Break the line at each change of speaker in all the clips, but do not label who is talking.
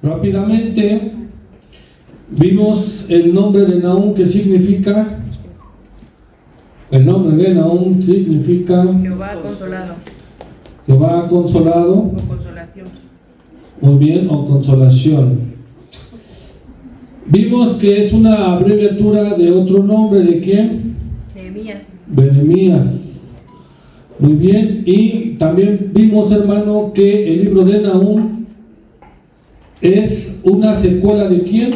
Rápidamente vimos el nombre de Nahum, que significa, el nombre de Nahum significa
Jehová consolado.
Jehová consolado.
O consolación.
Muy bien, o consolación. Vimos que es una abreviatura de otro nombre, ¿de quién?
Nehemías.
De Nehemías. Muy bien, y también vimos, hermano, que el libro de Nahum es una secuela ¿de quién?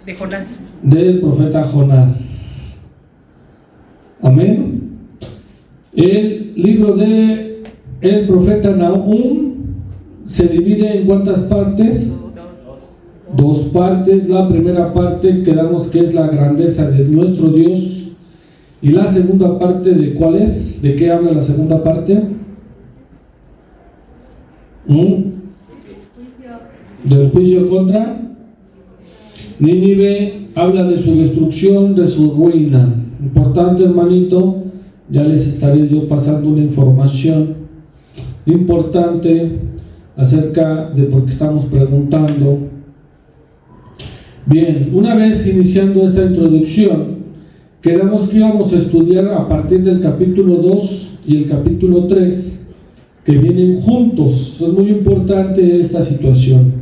De Jonás.
Del profeta Jonás. Amén. El libro de el profeta Nahum se divide en ¿cuántas partes? Dos partes. La primera parte quedamos que es la grandeza de nuestro Dios, y la segunda parte, ¿de cuál es? ¿De qué habla la segunda parte? Del juicio contra Nínive. Habla de su destrucción, de su ruina. Importante, hermanito, ya les estaré yo pasando una información importante acerca de por qué estamos preguntando. Bien, una vez iniciando esta introducción, quedamos que íbamos a estudiar a partir del capítulo 2 y el capítulo 3, que vienen juntos. Es muy importante esta situación.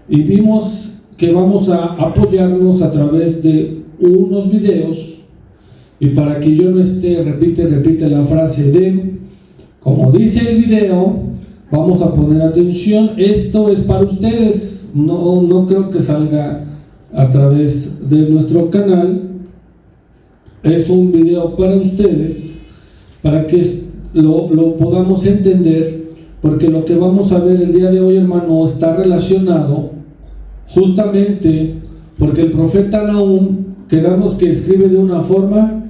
Y vimos que vamos a apoyarnos a través de unos videos, y para que yo no esté repite la frase de, como dice el video, vamos a poner atención. Esto es para ustedes, no creo que salga a través de nuestro canal. Es un video para ustedes, para que lo podamos entender, porque lo que vamos a ver el día de hoy, hermano, está relacionado justamente porque el profeta Nahum, quedamos que escribe de una forma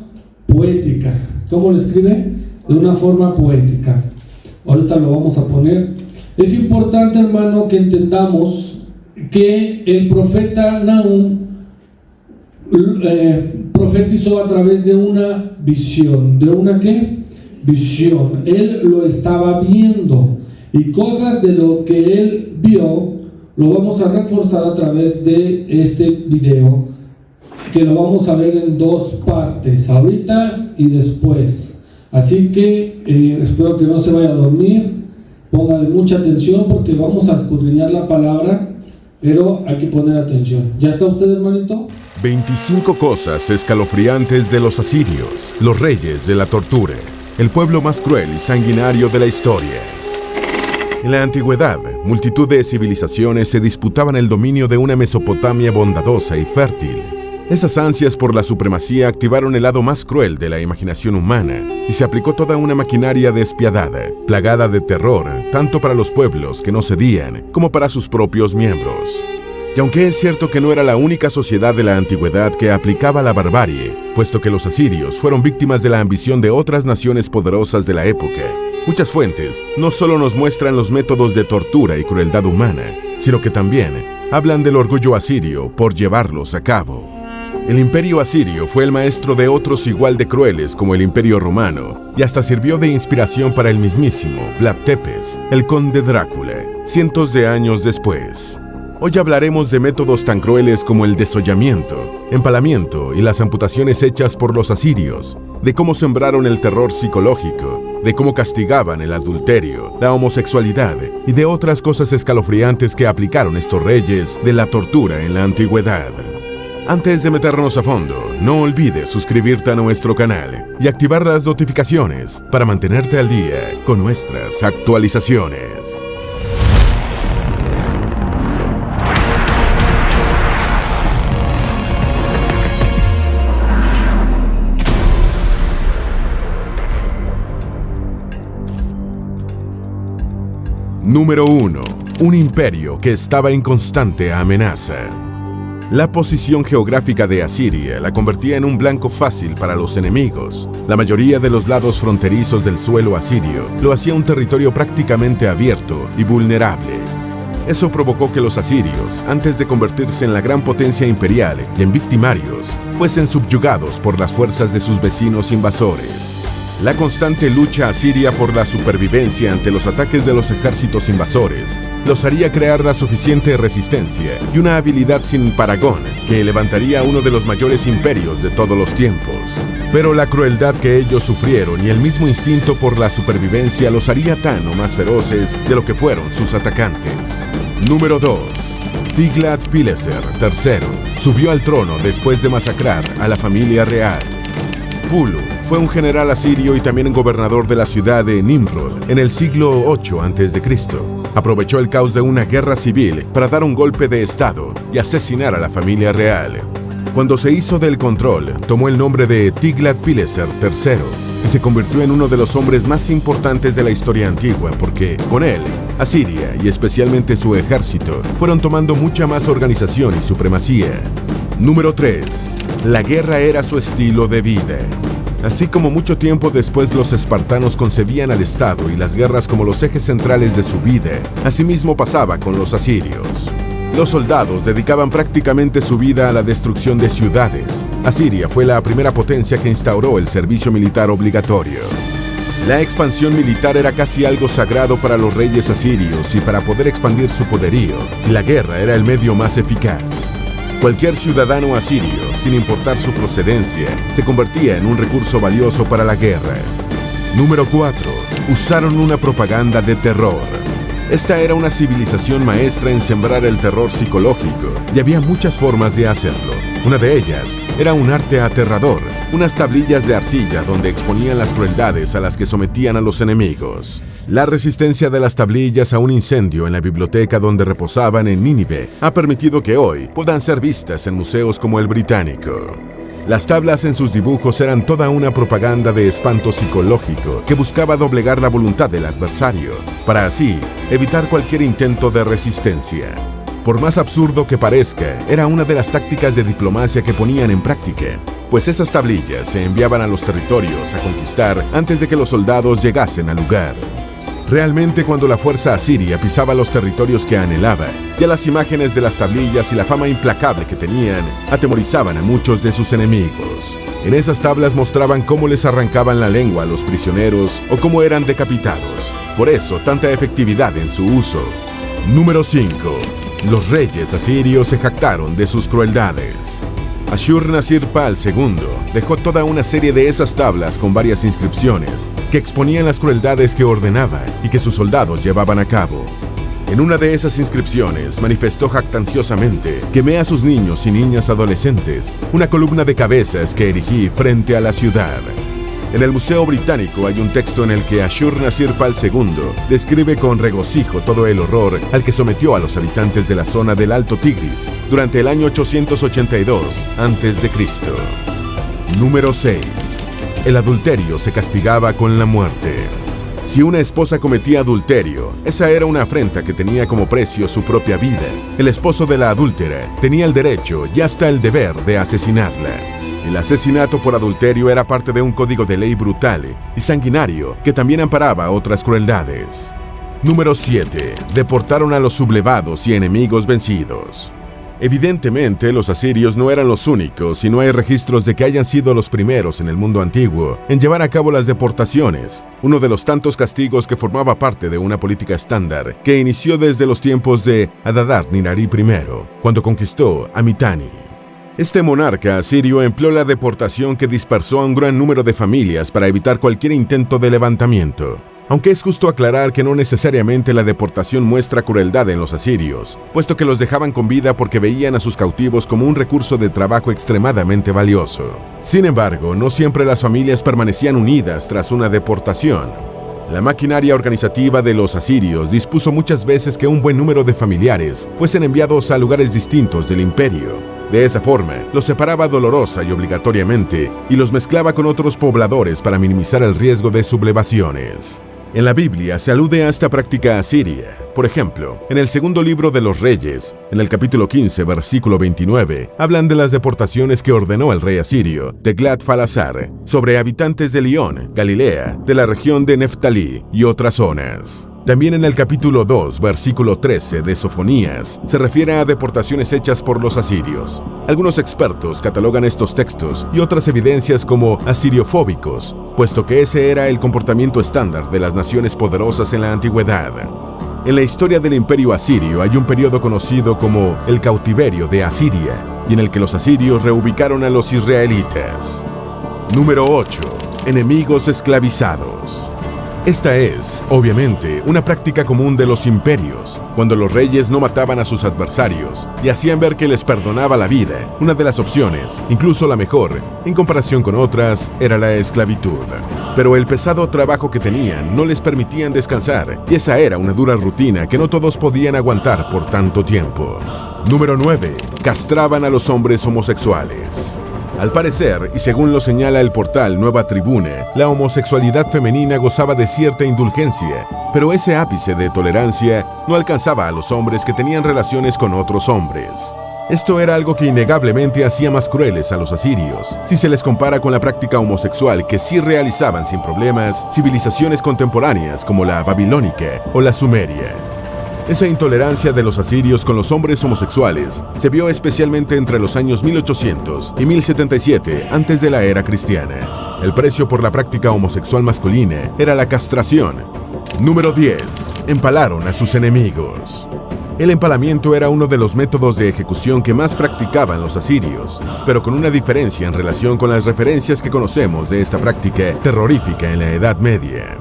poética. ¿Cómo lo escribe? De una forma poética. Ahorita lo vamos a poner. Es importante, hermano, que entendamos que el profeta Nahum profetizó a través de una visión. ¿De una qué? Visión. Él lo estaba viendo, y cosas de lo que él vio lo vamos a reforzar a través de este video, que lo vamos a ver en dos partes, ahorita y después. Así que espero que no se vaya a dormir, póngale mucha atención, porque vamos a escudriñar la palabra, pero hay que poner atención. ¿Ya está usted, hermanito?
25 cosas escalofriantes de los asirios, los reyes de la tortura, el pueblo más cruel y sanguinario de la historia. En la antigüedad, multitud de civilizaciones se disputaban el dominio de una Mesopotamia bondadosa y fértil. Esas ansias por la supremacía activaron el lado más cruel de la imaginación humana, y se aplicó toda una maquinaria despiadada, plagada de terror, tanto para los pueblos que no cedían, como para sus propios miembros. Y aunque es cierto que no era la única sociedad de la antigüedad que aplicaba la barbarie, puesto que los asirios fueron víctimas de la ambición de otras naciones poderosas de la época, muchas fuentes no solo nos muestran los métodos de tortura y crueldad humana, sino que también hablan del orgullo asirio por llevarlos a cabo. El imperio asirio fue el maestro de otros igual de crueles como el imperio romano, y hasta sirvió de inspiración para el mismísimo Vlad Tepes, el conde Drácula, cientos de años después. Hoy hablaremos de métodos tan crueles como el desollamiento, empalamiento y las amputaciones hechas por los asirios, de cómo sembraron el terror psicológico, de cómo castigaban el adulterio, la homosexualidad y de otras cosas escalofriantes que aplicaron estos reyes de la tortura en la antigüedad. Antes de meternos a fondo, no olvides suscribirte a nuestro canal y activar las notificaciones para mantenerte al día con nuestras actualizaciones. Número 1. Un imperio que estaba en constante amenaza. La posición geográfica de Asiria la convertía en un blanco fácil para los enemigos. La mayoría de los lados fronterizos del suelo asirio lo hacía un territorio prácticamente abierto y vulnerable. Eso provocó que los asirios, antes de convertirse en la gran potencia imperial y en victimarios, fuesen subyugados por las fuerzas de sus vecinos invasores. La constante lucha asiria por la supervivencia ante los ataques de los ejércitos invasores los haría crear la suficiente resistencia y una habilidad sin parangón que levantaría uno de los mayores imperios de todos los tiempos. Pero la crueldad que ellos sufrieron y el mismo instinto por la supervivencia los haría tan o más feroces de lo que fueron sus atacantes. Número 2. Tiglat-Pileser III subió al trono después de masacrar a la familia real. Pulu fue un general asirio y también gobernador de la ciudad de Nimrod en el siglo 8 a.C. Aprovechó el caos de una guerra civil para dar un golpe de estado y asesinar a la familia real. Cuando se hizo del control, tomó el nombre de Tiglat-Pileser III y se convirtió en uno de los hombres más importantes de la historia antigua porque, con él, Asiria y especialmente su ejército fueron tomando mucha más organización y supremacía. Número 3. La guerra era su estilo de vida. Así como mucho tiempo después los espartanos concebían al Estado y las guerras como los ejes centrales de su vida, asimismo pasaba con los asirios. Los soldados dedicaban prácticamente su vida a la destrucción de ciudades. Asiria fue la primera potencia que instauró el servicio militar obligatorio. La expansión militar era casi algo sagrado para los reyes asirios y para poder expandir su poderío, la guerra era el medio más eficaz. Cualquier ciudadano asirio, sin importar su procedencia, se convertía en un recurso valioso para la guerra. Número 4. Usaron una propaganda de terror. Esta era una civilización maestra en sembrar el terror psicológico, y había muchas formas de hacerlo. Una de ellas era un arte aterrador, unas tablillas de arcilla donde exponían las crueldades a las que sometían a los enemigos. La resistencia de las tablillas a un incendio en la biblioteca donde reposaban en Nínive ha permitido que hoy puedan ser vistas en museos como el Británico. Las tablas en sus dibujos eran toda una propaganda de espanto psicológico que buscaba doblegar la voluntad del adversario, para así evitar cualquier intento de resistencia. Por más absurdo que parezca, era una de las tácticas de diplomacia que ponían en práctica, pues esas tablillas se enviaban a los territorios a conquistar antes de que los soldados llegasen al lugar. Realmente, cuando la fuerza asiria pisaba los territorios que anhelaba, ya las imágenes de las tablillas y la fama implacable que tenían atemorizaban a muchos de sus enemigos. En esas tablas mostraban cómo les arrancaban la lengua a los prisioneros o cómo eran decapitados. Por eso, tanta efectividad en su uso. Número 5. Los reyes asirios se jactaron de sus crueldades. Ashur-nasir-pal II dejó toda una serie de esas tablas con varias inscripciones que exponían las crueldades que ordenaba y que sus soldados llevaban a cabo. En una de esas inscripciones manifestó jactanciosamente: quemé a sus niños y niñas adolescentes, una columna de cabezas que erigí frente a la ciudad. En el Museo Británico hay un texto en el que Ashur-nasir-pal II describe con regocijo todo el horror al que sometió a los habitantes de la zona del Alto Tigris durante el año 882 a.C. Número 6. El adulterio se castigaba con la muerte. Si una esposa cometía adulterio, esa era una afrenta que tenía como precio su propia vida. El esposo de la adúltera tenía el derecho y hasta el deber de asesinarla. El asesinato por adulterio era parte de un código de ley brutal y sanguinario que también amparaba otras crueldades. Número 7. Deportaron a los sublevados y enemigos vencidos. Evidentemente, los asirios no eran los únicos y no hay registros de que hayan sido los primeros en el mundo antiguo en llevar a cabo las deportaciones, uno de los tantos castigos que formaba parte de una política estándar que inició desde los tiempos de Adad-nirari I, cuando conquistó a Mitanni. Este monarca asirio empleó la deportación que dispersó a un gran número de familias para evitar cualquier intento de levantamiento. Aunque es justo aclarar que no necesariamente la deportación muestra crueldad en los asirios, puesto que los dejaban con vida porque veían a sus cautivos como un recurso de trabajo extremadamente valioso. Sin embargo, no siempre las familias permanecían unidas tras una deportación. La maquinaria organizativa de los asirios dispuso muchas veces que un buen número de familiares fuesen enviados a lugares distintos del imperio. De esa forma, los separaba dolorosa y obligatoriamente y los mezclaba con otros pobladores para minimizar el riesgo de sublevaciones. En la Biblia se alude a esta práctica asiria. Por ejemplo, en el segundo libro de los Reyes, en el capítulo 15, versículo 29, hablan de las deportaciones que ordenó el rey asirio, Teglat-Phalazar, sobre habitantes de Lión, Galilea, de la región de Neftalí y otras zonas. También en el capítulo 2, versículo 13 de Sofonías, se refiere a deportaciones hechas por los asirios. Algunos expertos catalogan estos textos y otras evidencias como asiriofóbicos, puesto que ese era el comportamiento estándar de las naciones poderosas en la antigüedad. En la historia del imperio asirio hay un periodo conocido como el cautiverio de Asiria, y en el que los asirios reubicaron a los israelitas. Número 8. Enemigos esclavizados. Esta es, obviamente, una práctica común de los imperios, cuando los reyes no mataban a sus adversarios y hacían ver que les perdonaba la vida. Una de las opciones, incluso la mejor, en comparación con otras, era la esclavitud. Pero el pesado trabajo que tenían no les permitían descansar, y esa era una dura rutina que no todos podían aguantar por tanto tiempo. Número 9. Castraban a los hombres homosexuales. Al parecer, y según lo señala el portal Nueva Tribuna, la homosexualidad femenina gozaba de cierta indulgencia, pero ese ápice de tolerancia no alcanzaba a los hombres que tenían relaciones con otros hombres. Esto era algo que innegablemente hacía más crueles a los asirios, si se les compara con la práctica homosexual que sí realizaban sin problemas civilizaciones contemporáneas como la babilónica o la sumeria. Esa intolerancia de los asirios con los hombres homosexuales se vio especialmente entre los años 1800 y 1077 antes de la era cristiana. El precio por la práctica homosexual masculina era la castración. Número 10. Empalaron a sus enemigos. El empalamiento era uno de los métodos de ejecución que más practicaban los asirios, pero con una diferencia en relación con las referencias que conocemos de esta práctica terrorífica en la Edad Media.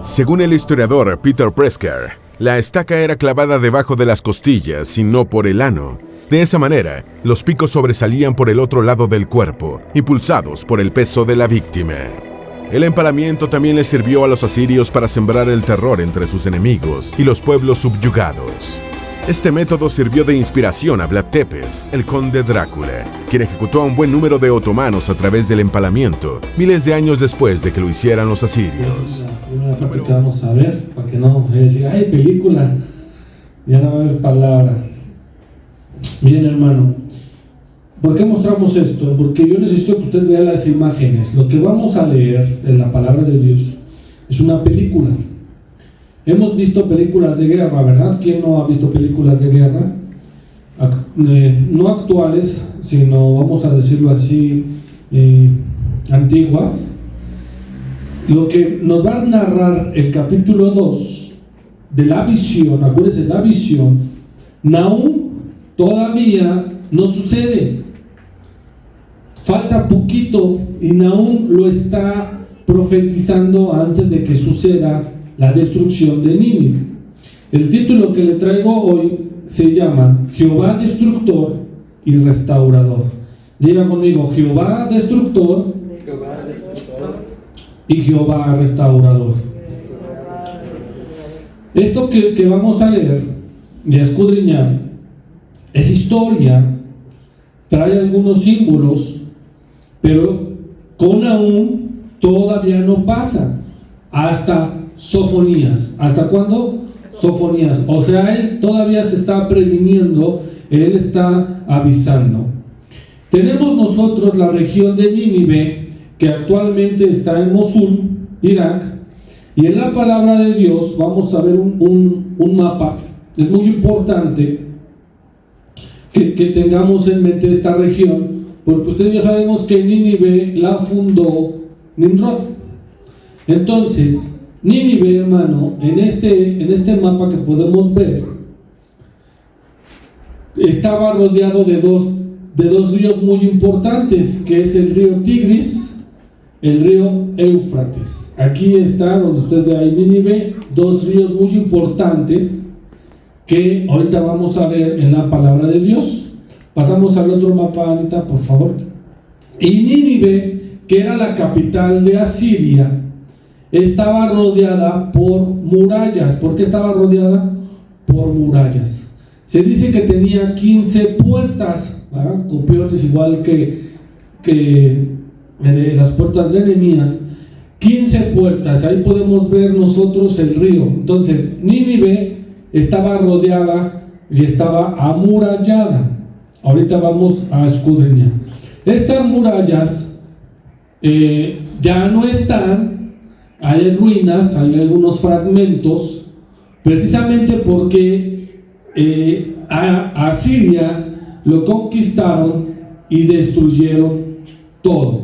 Según el historiador Peter Presker, la estaca era clavada debajo de las costillas y no por el ano. De esa manera, los picos sobresalían por el otro lado del cuerpo, impulsados por el peso de la víctima. El empalamiento también les sirvió a los asirios para sembrar el terror entre sus enemigos y los pueblos subyugados. Este método sirvió de inspiración a Vlad Tepes, el conde Drácula, quien ejecutó a un buen número de otomanos a través del empalamiento, miles de años después de que lo hicieran los asirios.
Una parte que vamos a ver, para que no decir, ¡ay, película! Ya no va a haber palabra. Miren, hermano, ¿por qué mostramos esto? Porque yo necesito que usted vea las imágenes. Lo que vamos a leer en la palabra de Dios es una película. Hemos visto películas de guerra, ¿verdad? ¿Quién no ha visto películas de guerra? No actuales, sino, vamos a decirlo así, antiguas. Lo que nos va a narrar el capítulo 2 de la visión, acuérdense, la visión, Nahum todavía no sucede. Falta poquito y Nahum lo está profetizando antes de que suceda la destrucción de Nínive. El título que le traigo hoy se llama Jehová destructor y restaurador. Diga conmigo, Jehová destructor y Jehová restaurador. Esto que vamos a leer y a escudriñar es historia, trae algunos símbolos, pero con Nahum todavía no pasa hasta Sofonías. ¿Hasta cuándo? Sofonías. O sea, él todavía se está previniendo, él está avisando. Tenemos nosotros la región de Nínive, que actualmente está en Mosul, Irak, y en la palabra de Dios vamos a ver un mapa. Es muy importante que tengamos en mente esta región, porque ustedes ya sabemos que Nínive la fundó Nimrod. Entonces, Nínive, hermano, en este mapa que podemos ver, estaba rodeado de dos ríos muy importantes, que es el río Tigris, el río Éufrates. Aquí está, donde usted ve ahí Nínive, dos ríos muy importantes que ahorita vamos a ver en la palabra de Dios. Pasamos al otro mapa, Anita, por favor. Y Nínive, que era la capital de Asiria, estaba rodeada por murallas. ¿Por qué estaba rodeada? Por murallas. Se dice que tenía 15 puertas, ¿verdad? Copiones igual que las puertas de Nehemías. 15 puertas, ahí podemos ver nosotros el río. Entonces, Nínive estaba rodeada y estaba amurallada. Ahorita vamos a escudriñar. Estas murallas ya no están. Hay ruinas, hay algunos fragmentos, precisamente porque a Asiria lo conquistaron y destruyeron todo.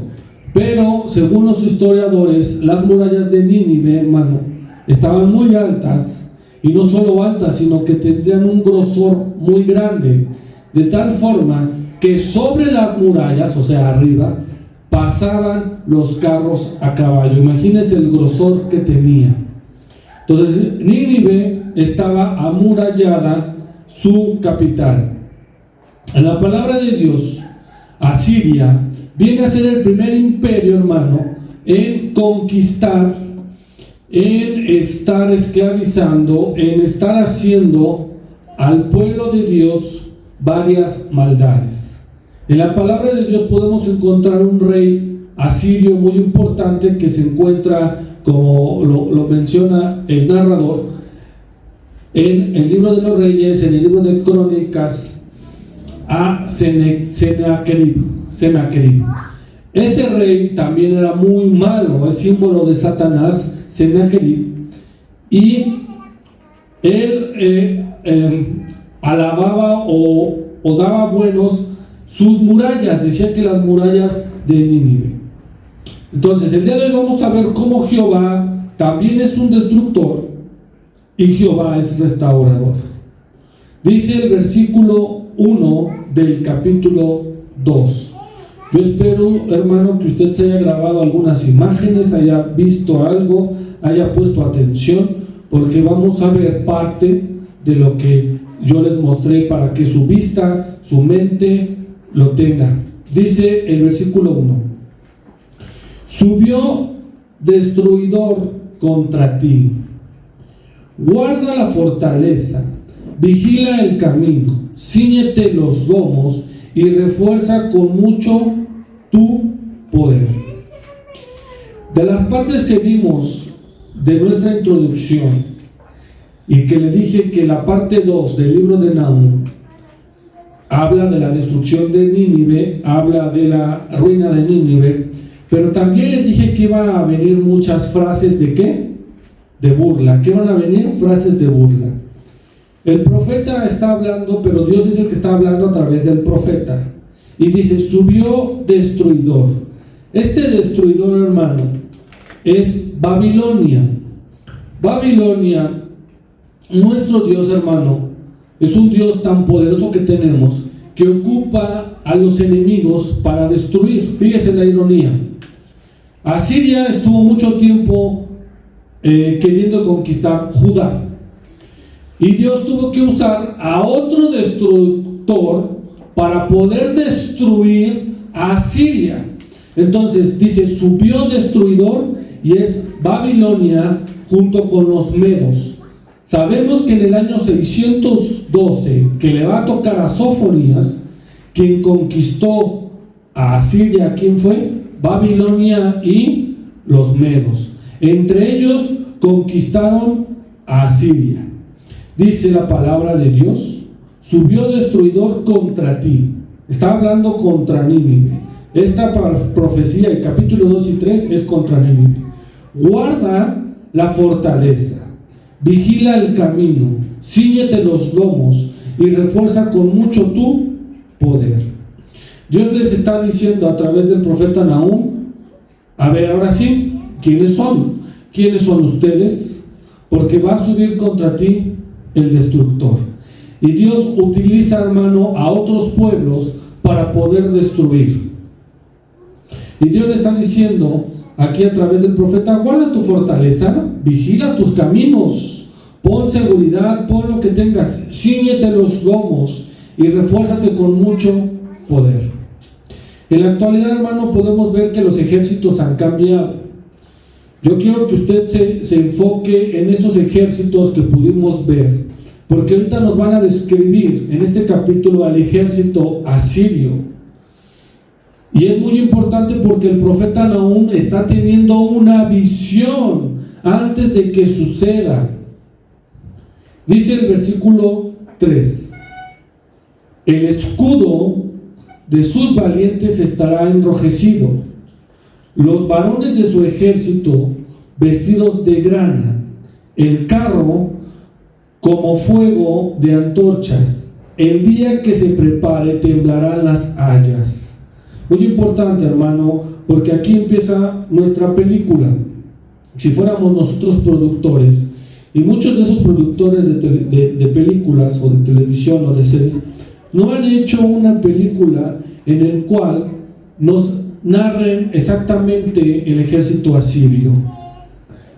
Pero según los historiadores, las murallas de Nínive, hermano, estaban muy altas, y no solo altas, sino que tendrían un grosor muy grande, de tal forma que sobre las murallas, o sea arriba, pasaban los carros a caballo. Imagínense el grosor que tenía. Entonces Nínive estaba amurallada, su capital. En la palabra de Dios, Asiria viene a ser el primer imperio, hermano, en conquistar, en estar esclavizando, en estar haciendo al pueblo de Dios varias maldades. En la palabra de Dios podemos encontrar un rey asirio muy importante que se encuentra, como lo menciona el narrador, en el libro de los Reyes, en el libro de Crónicas, a Sennacherib. Ese rey también era muy malo, es símbolo de Satanás, Sennacherib, y él alababa o daba buenos sus murallas, decía que las murallas de Nínive. Entonces el día de hoy vamos a ver cómo Jehová también es un destructor y Jehová es restaurador. Dice el versículo 1 del capítulo 2. Yo espero, hermano, que usted se haya grabado algunas imágenes, haya visto algo, haya puesto atención, porque vamos a ver parte de lo que yo les mostré para que su vista, su mente lo tenga. Dice el versículo 1: subió destruidor contra ti, guarda la fortaleza, vigila el camino, cíñete los lomos y refuerza con mucho tu poder. De las partes que vimos de nuestra introducción, y que le dije que la parte 2 del libro de Nahum habla de la destrucción de Nínive, habla de la ruina de Nínive, pero también le dije que iban a venir muchas frases de ¿qué? De burla, que iban a venir frases de burla. El profeta está hablando, pero Dios es el que está hablando a través del profeta, y dice: subió destruidor. Este destruidor, hermano, es Babilonia. Babilonia, nuestro Dios, hermano, es un Dios tan poderoso que tenemos, que ocupa a los enemigos para destruir. Fíjese la ironía. Asiria estuvo mucho tiempo queriendo conquistar Judá, y Dios tuvo que usar a otro destructor para poder destruir a Asiria. Entonces dice: subió destruidor, y es Babilonia junto con los medos. Sabemos que en el año 612, que le va a tocar a Sofonías, quien conquistó a Asiria, ¿quién fue? Babilonia y los medos. Entre ellos conquistaron a Asiria. Dice la palabra de Dios: subió destruidor contra ti. Está hablando contra Nínive. Esta profecía, el capítulo 2 y 3, es contra Nínive. Guarda la fortaleza, vigila el camino, cíñete los lomos y refuerza con mucho tu poder. Dios les está diciendo a través del profeta Nahum: a ver, ahora sí, ¿quiénes son? ¿Quiénes son ustedes? Porque va a subir contra ti el destructor. Y Dios utiliza, hermano, a otros pueblos para poder destruir. Y Dios le está diciendo aquí a través del profeta: guarda tu fortaleza, vigila tus caminos, pon seguridad, pon lo que tengas, cíñete los lomos y refuérzate con mucho poder. En la actualidad, hermano, podemos ver que los ejércitos han cambiado. Yo quiero que usted se enfoque en esos ejércitos que pudimos ver, porque ahorita nos van a describir en este capítulo al ejército asirio. Y es muy importante porque el profeta Nahum está teniendo una visión antes de que suceda. Dice el versículo 3: el escudo de sus valientes estará enrojecido, los varones de su ejército vestidos de grana, el carro como fuego de antorchas. El día que se prepare temblarán las hayas. Muy importante, hermano, porque aquí empieza nuestra película. Si fuéramos nosotros productores, y muchos de esos productores de películas o de televisión o de series no han hecho una película en el cual nos narren exactamente el ejército asirio.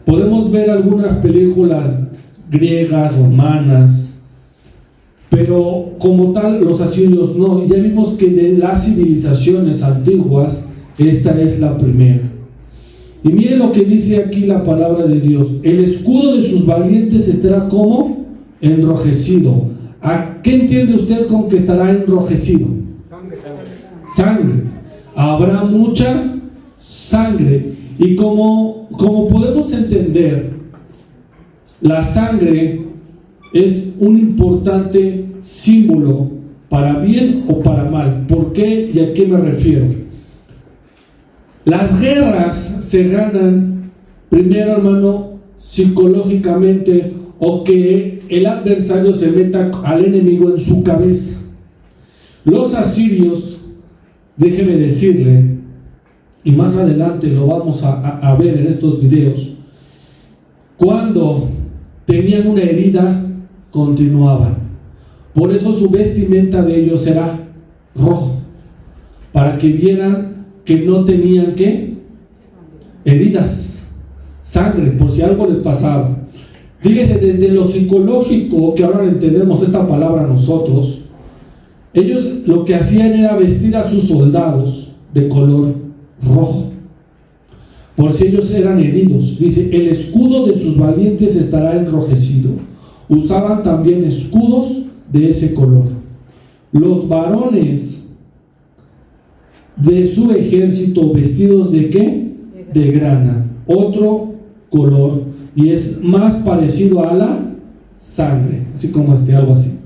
Podemos ver algunas películas griegas, romanas, pero como tal los asirios no. Y ya vimos que de las civilizaciones antiguas esta es la primera. Y miren lo que dice aquí la palabra de Dios: el escudo de sus valientes estará como enrojecido. ¿A qué entiende usted con que estará enrojecido? Sangre. Habrá mucha sangre. Y como podemos entender, la sangre es un importante símbolo para bien o para mal. ¿Por qué y a qué me refiero? Las guerras se ganan primero, hermano, psicológicamente, o que el adversario se meta al enemigo en su cabeza. Los asirios, déjeme decirle, y más adelante lo vamos a ver en estos videos, cuando tenían una herida, continuaban. Por eso su vestimenta de ellos era rojo, para que vieran que no tenían ¿qué? Heridas, sangre, por si algo les pasaba. Fíjese, desde lo psicológico, que ahora entendemos esta palabra nosotros, ellos lo que hacían era vestir a sus soldados de color rojo, por si ellos eran heridos. Dice, el escudo de sus valientes estará enrojecido. Usaban también escudos de ese color. Los varones de su ejército vestidos de ¿qué? De grana, otro color, y es más parecido a la sangre, así como algo así.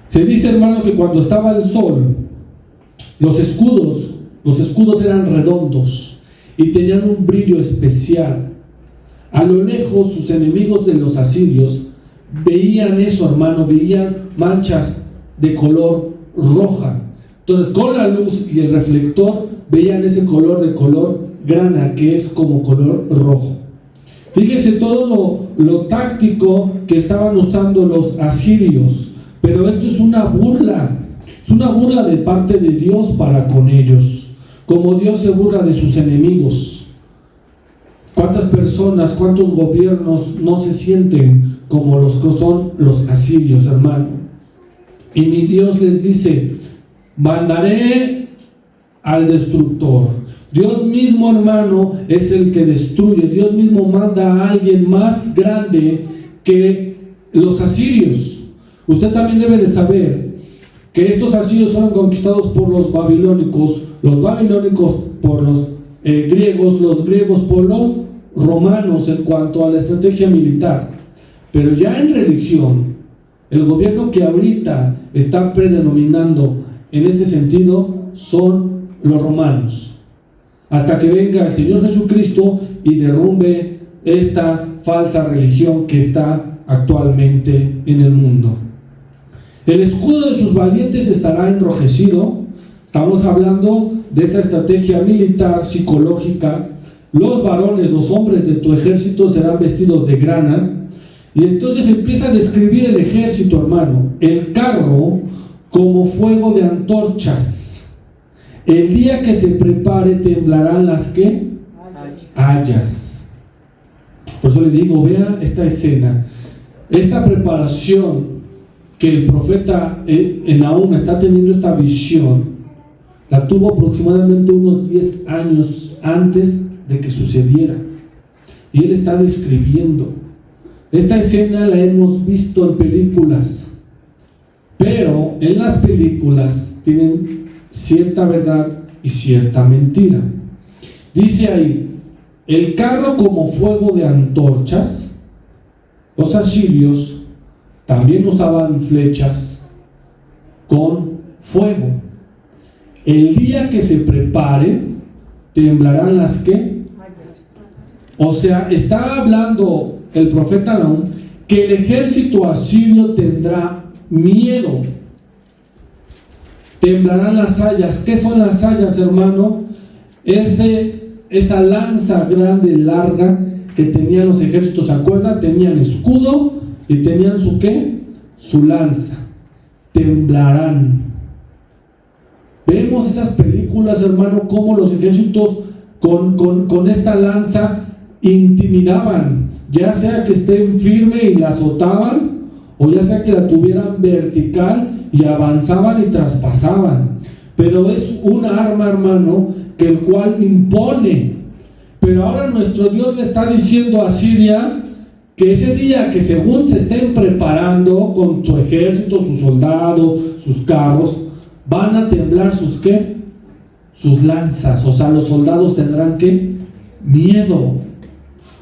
Se dice, hermano, que cuando estaba el sol, los escudos eran redondos y tenían un brillo especial. A lo lejos, sus enemigos de los asirios veían eso, hermano, veían manchas de color roja. Entonces, con la luz y el reflector veían ese color de color grana, que es como color rojo. Fíjese todo lo táctico que estaban usando los asirios, pero esto es una burla de parte de Dios para con ellos, como Dios se burla de sus enemigos. ¿Cuántas personas, cuántos gobiernos no se sienten como los que son los asirios, hermano? Y mi Dios les dice, mandaré al destructor. Dios mismo, hermano, es el que destruye. Dios mismo manda a alguien más grande que los asirios. Usted también debe de saber que estos asirios fueron conquistados por los babilónicos por los griegos, los griegos por los romanos en cuanto a la estrategia militar. Pero ya en religión, el gobierno que ahorita está predominando en este sentido son los romanos, hasta que venga el Señor Jesucristo y derrumbe esta falsa religión que está actualmente en el mundo. El escudo de sus valientes estará enrojecido. Estamos hablando de esa estrategia militar psicológica. Los varones, los hombres de tu ejército serán vestidos de grana. Y entonces empieza a describir el ejército, hermano. El carro como fuego de antorchas. El día que se prepare temblarán las ¿qué? Hayas. Por eso le digo, vea esta escena, esta preparación que el profeta Nahum está teniendo, esta visión, la tuvo aproximadamente unos 10 años antes de que sucediera. Y él está describiendo. Esta escena la hemos visto en películas, pero en las películas tienen cierta verdad y cierta mentira. Dice ahí, el carro como fuego de antorchas. Los asirios también usaban flechas con fuego. El día que se prepare, temblarán las ¿qué? O sea, está hablando el profeta Nahum que el ejército asirio tendrá miedo. Temblarán las sayas. ¿Qué son las sayas, hermano? Esa lanza grande, larga que tenían los ejércitos, ¿se acuerdan? Tenían escudo y tenían su ¿qué? Su lanza. Temblarán. Vemos esas películas, hermano, cómo los ejércitos con esta lanza intimidaban, ya sea que estén firme y la azotaban, o ya sea que la tuvieran vertical y avanzaban y traspasaban. Pero es un arma, hermano, que el cual impone. Pero ahora nuestro Dios le está diciendo a Siria que ese día que según se estén preparando con su ejército, sus soldados, sus carros, van a temblar sus ¿qué? Sus lanzas. O sea, los soldados tendrán ¿qué? Miedo.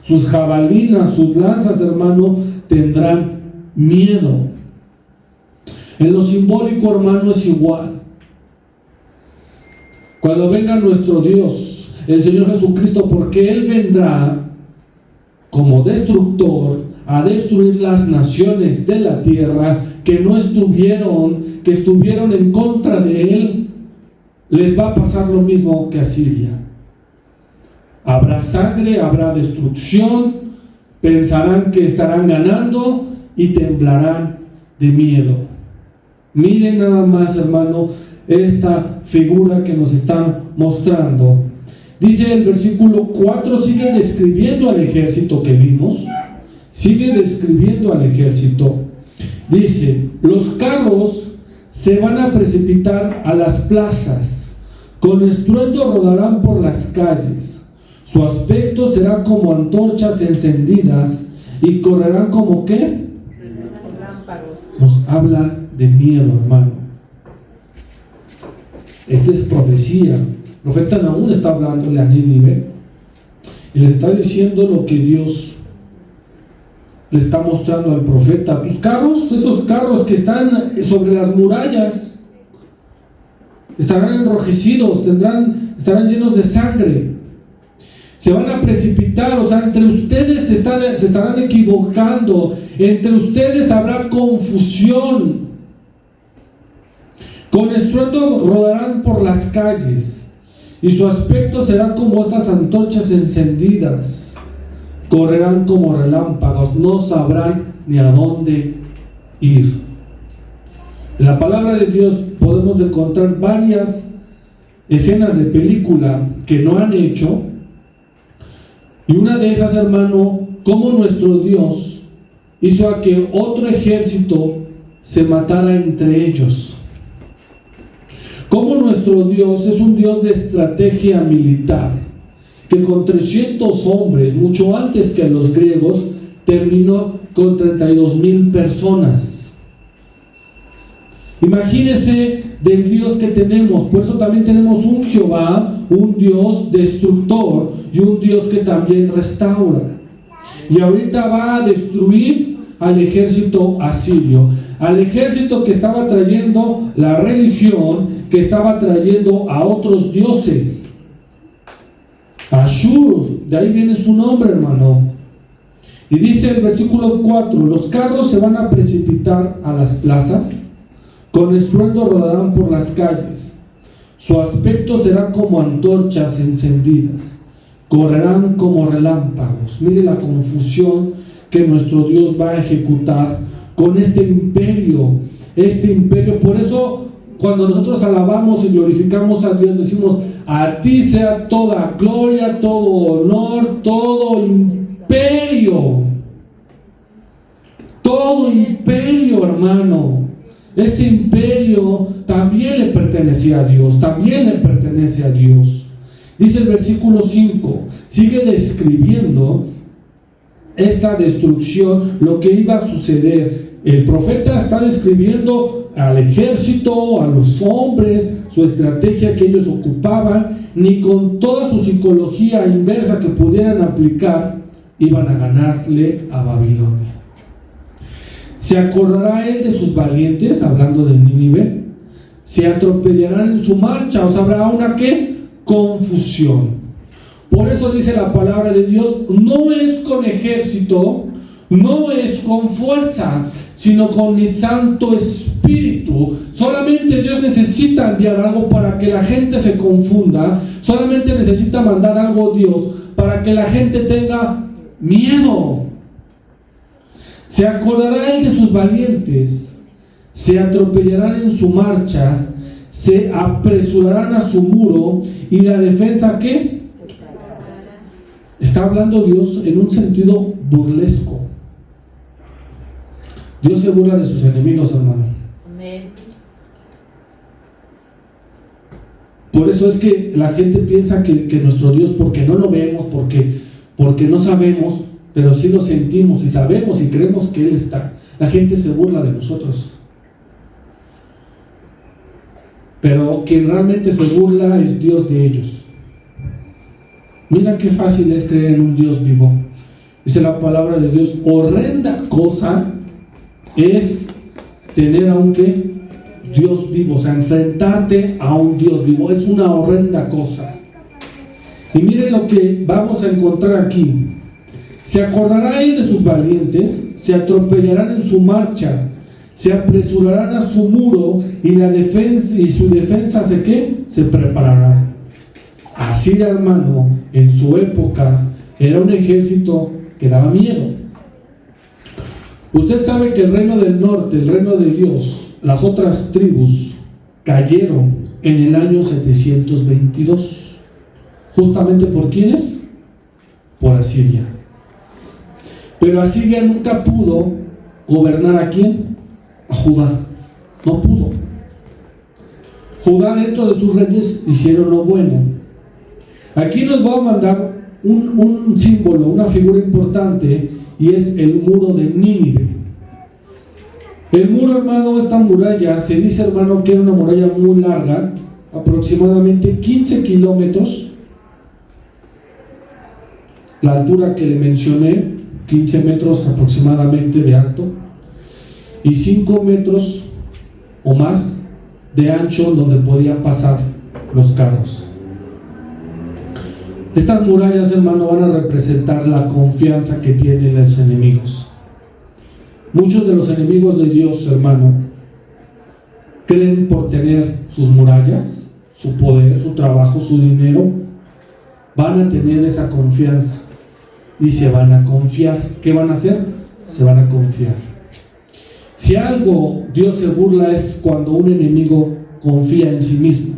Sus jabalinas, sus lanzas, hermano, tendrán miedo. En lo simbólico, hermano, es igual. Cuando venga nuestro Dios, el Señor Jesucristo, porque Él vendrá como destructor a destruir las naciones de la tierra que estuvieron en contra de Él, les va a pasar lo mismo que a Siria. Habrá sangre, habrá destrucción, pensarán que estarán ganando y temblarán de miedo. Miren nada más, hermano, esta figura que nos están mostrando. Dice el versículo 4, sigue describiendo al ejército que vimos. Sigue describiendo al ejército. Dice, los carros se van a precipitar a las plazas, con estruendo rodarán por las calles. Su aspecto será como antorchas encendidas y correrán como ¿qué?
Relámpagos.
Nos habla de miedo, hermano. Esta es profecía. El profeta Nahum está hablándole a Nínive y le está diciendo lo que Dios le está mostrando al profeta. Tus carros, esos carros que están sobre las murallas, estarán enrojecidos, estarán llenos de sangre. Se van a precipitar, o sea, entre ustedes se estarán equivocando, entre ustedes habrá confusión. Con estruendo rodarán por las calles, y su aspecto será como estas antorchas encendidas. Correrán como relámpagos, no sabrán ni a dónde ir. En la palabra de Dios podemos encontrar varias escenas de película que no han hecho. Y una de esas, hermano, cómo nuestro Dios hizo a que otro ejército se matara entre ellos. Cómo nuestro Dios es un Dios de estrategia militar, que con 300 hombres, mucho antes que los griegos, terminó con 32,000 personas. Imagínese del Dios que tenemos. Por eso también tenemos un Jehová, un Dios destructor y un Dios que también restaura. Y ahorita va a destruir al ejército asirio, al ejército que estaba trayendo la religión, que estaba trayendo a otros dioses. Ashur, de ahí viene su nombre, hermano. Y dice el versículo 4, los carros se van a precipitar a las plazas, con estruendo rodarán por las calles. Su aspecto será como antorchas encendidas, correrán como relámpagos. Mire la confusión que nuestro Dios va a ejecutar con este imperio. Por eso cuando nosotros alabamos y glorificamos a Dios, decimos: a ti sea toda gloria, todo honor, todo imperio. Todo imperio, hermano. Este imperio también le pertenecía a Dios, también le pertenece a Dios. Dice el versículo 5, sigue describiendo esta destrucción, lo que iba a suceder. El profeta está describiendo al ejército, a los hombres, su estrategia que ellos ocupaban, ni con toda su psicología inversa que pudieran aplicar, iban a ganarle a Babilonia. ¿Se acordará él de sus valientes, hablando de Nínive? Se atropellarán en su marcha, o sea, habrá una ¿qué? Confusión. Por eso dice la palabra de Dios, no es con ejército, No es con fuerza, sino con mi Santo Espíritu. Solamente Dios necesita enviar algo para que la gente se confunda. Solamente necesita mandar algo Dios para que la gente tenga miedo. Se acordará Él de sus valientes, se atropellarán en su marcha, se apresurarán a su muro, y la defensa, ¿qué? Está hablando Dios en un sentido burlesco. Dios se burla de sus enemigos, hermano.
Amén.
Por eso es que la gente piensa que nuestro Dios, porque no lo vemos, porque no sabemos, pero sí lo sentimos y sabemos y creemos que Él está. La gente se burla de nosotros. Pero quien realmente se burla es Dios de ellos. Mira qué fácil es creer en un Dios vivo. Dice la palabra de Dios: horrenda cosa es tener a un ¿qué? Dios vivo. O sea, enfrentarte a un Dios vivo es una horrenda cosa. Y miren lo que vamos a encontrar aquí. Se acordará Él de sus valientes, se atropellarán en su marcha, se apresurarán a su muro, y su defensa ¿se qué? Se preparará. Así, hermano, en su época era un ejército que daba miedo. Usted sabe que el reino del norte, el reino de Dios, las otras tribus cayeron en el año 722. ¿Justamente por quiénes? Por Asiria. Pero Asiria nunca pudo gobernar ¿a quién? A Judá. No pudo. Judá, dentro de sus reyes, hicieron lo bueno. Aquí nos va a mandar un símbolo, una figura importante, y es el muro de Nínive. El muro, hermano, esta muralla, se dice, hermano, que era una muralla muy larga, aproximadamente 15 kilómetros. La altura que le mencioné, 15 metros aproximadamente de alto, y 5 metros o más de ancho, donde podían pasar los carros. Estas murallas, hermano, van a representar la confianza que tienen los enemigos. Muchos de los enemigos de Dios, hermano, creen por tener sus murallas, su poder, su trabajo, su dinero, van a tener esa confianza y se van a confiar. ¿Qué van a hacer? Se van a confiar. Si algo Dios se burla es cuando un enemigo confía en sí mismo.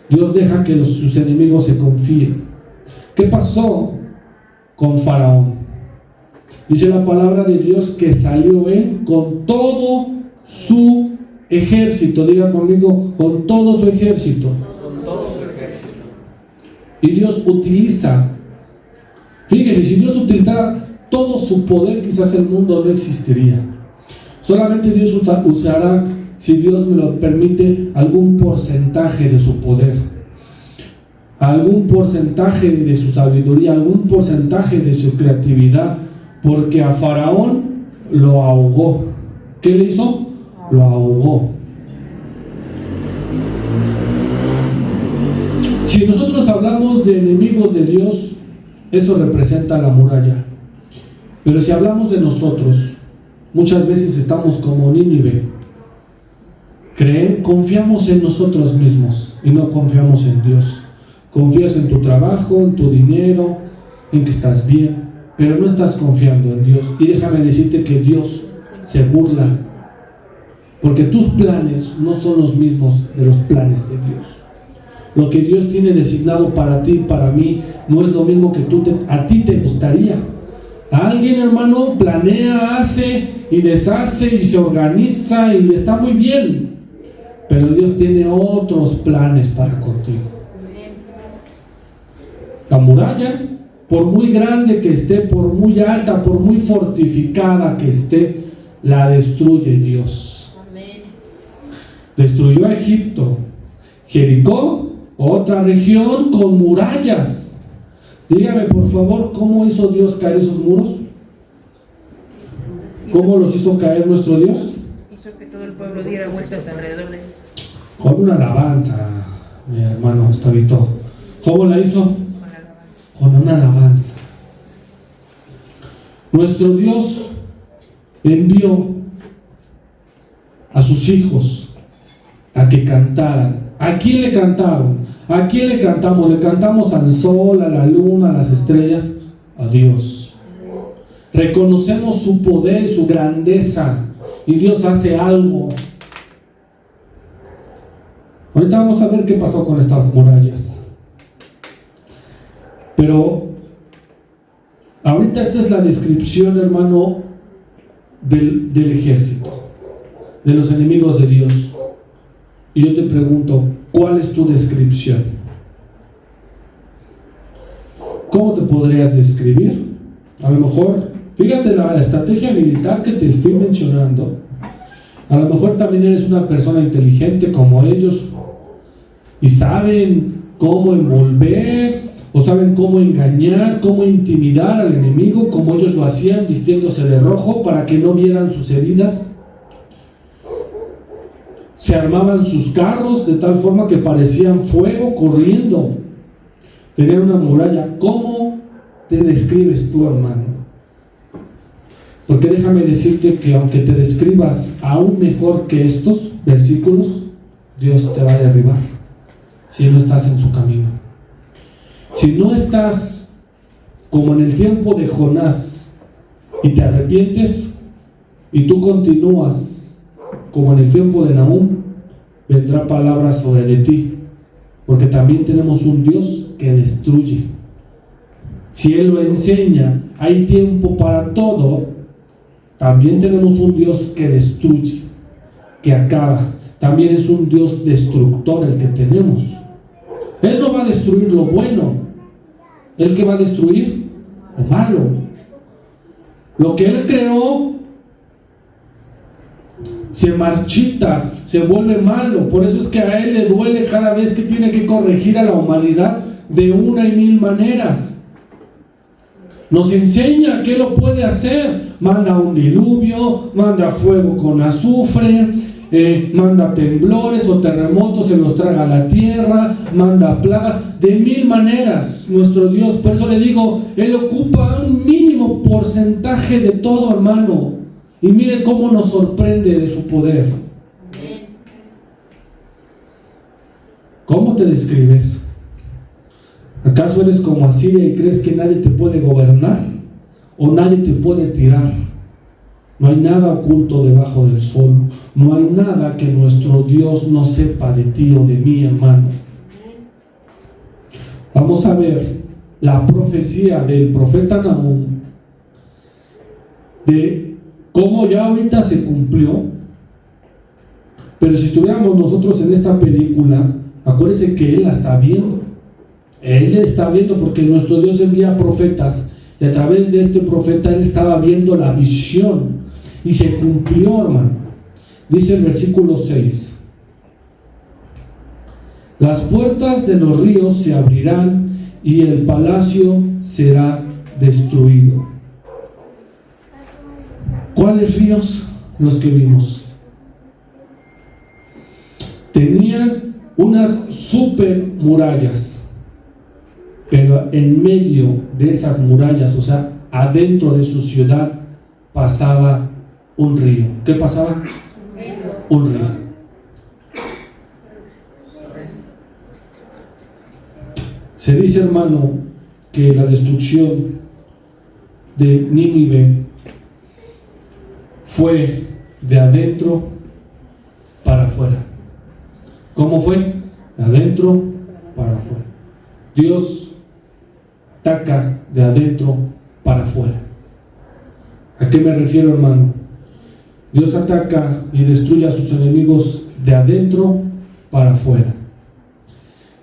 Dios deja que sus enemigos se confíen. ¿Qué pasó con Faraón? Dice la palabra de Dios que salió él con todo su ejército. Diga conmigo, con todo su ejército.
Con todo su ejército.
Y Dios utiliza, fíjese, si Dios utilizara todo su poder, quizás el mundo no existiría. Solamente Dios usará, si Dios me lo permite, algún porcentaje de su poder, algún porcentaje de su sabiduría, algún porcentaje de su creatividad, porque a Faraón lo ahogó. ¿Qué le hizo? Lo ahogó. Si nosotros hablamos de enemigos de Dios, eso representa la muralla. Pero si hablamos de nosotros, muchas veces estamos como Nínive. Confiamos en nosotros mismos y no confiamos en Dios. Confías en tu trabajo, en tu dinero, en que estás bien, pero no estás confiando en Dios. Y déjame decirte que Dios se burla, porque tus planes no son los mismos de los planes de Dios. Lo que Dios tiene designado para ti, para mí, no es lo mismo que a ti te gustaría. Alguien, hermano, planea, hace y deshace y se organiza y está muy bien, pero Dios tiene otros planes para contigo. La muralla, por muy grande que esté, por muy alta, por muy fortificada que esté, la destruye Dios.
Amén.
Destruyó a Egipto, Jericó, otra región con murallas. Dígame, por favor, ¿cómo hizo Dios caer esos muros? ¿Cómo los hizo caer nuestro Dios?
Hizo que todo el pueblo diera vueltas alrededor de él.
Con una alabanza, mi hermano Gustavito. ¿Cómo la hizo? Con una alabanza. Nuestro Dios envió a sus hijos a que cantaran. ¿A quién le cantaron? ¿A quién le cantamos? ¿Le cantamos al sol, a la luna, a las estrellas? A Dios. Reconocemos su poder, su grandeza, y Dios hace algo. Ahorita vamos a ver qué pasó con estas murallas. Pero ahorita esta es la descripción, hermano, del ejército, de los enemigos de Dios. Y yo te pregunto, ¿cuál es tu descripción? ¿Cómo te podrías describir? A lo mejor, fíjate la estrategia militar que te estoy mencionando. A lo mejor también eres una persona inteligente como ellos y saben cómo envolver, o saben cómo engañar, cómo intimidar al enemigo, como ellos lo hacían vistiéndose de rojo para que no vieran sus heridas. Se armaban sus carros de tal forma que parecían fuego corriendo. Tenían una muralla. ¿Cómo te describes tú, hermano? Porque déjame decirte que aunque te describas aún mejor que estos versículos, Dios te va a derribar si no estás en su camino. Si no estás como en el tiempo de Jonás y te arrepientes y tú continúas como en el tiempo de Nahum, vendrá palabra sobre de ti, porque también tenemos un Dios que destruye. Si Él lo enseña, hay tiempo para todo, también tenemos un Dios que destruye, que acaba. También es un Dios destructor el que tenemos. Él no va a destruir lo bueno, Él que va a destruir lo malo. Lo que Él creó se marchita, se vuelve malo. Por eso es que a Él le duele cada vez que tiene que corregir a la humanidad de una y mil maneras. Nos enseña que Él lo puede hacer. Manda un diluvio, manda fuego con azufre, manda temblores o terremotos, se los traga a la tierra, manda plagas, de mil maneras nuestro Dios. Por eso le digo, Él ocupa un mínimo porcentaje de todo, hermano. Y mire cómo nos sorprende de su poder. ¿Cómo te describes? ¿Acaso eres como Asiria y crees que nadie te puede gobernar? ¿O nadie te puede tirar? No hay nada oculto debajo del sol. No hay nada que nuestro Dios no sepa de ti o de mí, hermano. Vamos a ver la profecía del profeta Nahum, de cómo ya ahorita se cumplió. Pero si estuviéramos nosotros en esta película, acuérdense que Él la está viendo. Él está viendo porque nuestro Dios envía profetas, y a través de este profeta Él estaba viendo la visión, y se cumplió, hermano. Dice el versículo 6: las puertas de los ríos se abrirán y el palacio será destruido. ¿Cuáles ríos? Los que vimos. Tenían unas super murallas, pero en medio de esas murallas, o sea, adentro de su ciudad, pasaba un río. ¿Qué pasaba? Un río. Se dice, hermano, que la destrucción de Nínive fue de adentro para afuera. ¿Cómo fue? De adentro para afuera. Dios ataca de adentro para afuera. ¿A qué me refiero, hermano? Dios ataca y destruye a sus enemigos de adentro para afuera.